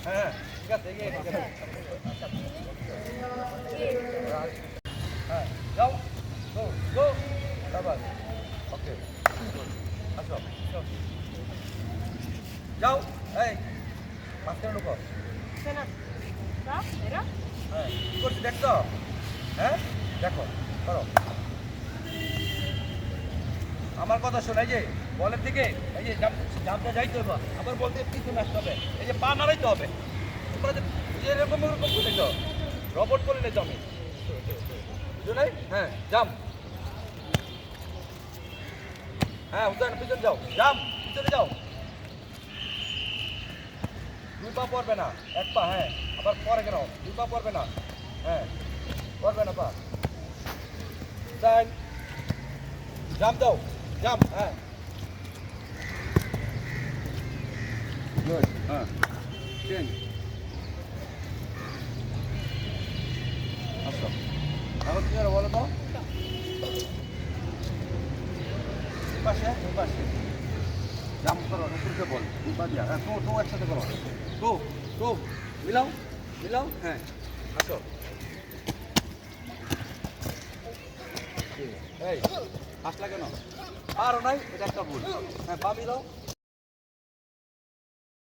হ্যাঁ ঠিক আছে হ্যাঁ যাও গো গো আবার ওকে আসো যাও এই মাঝখানে ঢুকো হ্যাঁ কি করছি দেখছো হ্যাঁ দেখো করো আমার কথা শোন এই যে বলের দিকে এই যে জামটা যাইতে হবে আবার বলতে পিছনে আসতে হবে এই যে পা নাড়াইতে হবে তোমরা যে এরকম এরকম করে তো রবট করে নিতো আমি বুঝলে হ্যাঁ জাম হ্যাঁ উদাহরণ পিছনে যাও জাম পিছনে যাও দুই পা পড়বে না এক পা হ্যাঁ আবার পরে কেন দুই পা পড়বে না হ্যাঁ পড়বে না পা সাইন জাম দাও জাম হ্যাঁ গুড হ্যাঁ চেঞ্জ আচ্ছা এখন কি আর বলো তো পাশে জাম করো উপরে বল বাদিয়া হ্যাঁ তো একসাথে করো তো মিলাও মিলাও হ্যাঁ আসো এই আসলা কেন আরও নাই এটা একটা ভুল হ্যাঁ পা মিলাও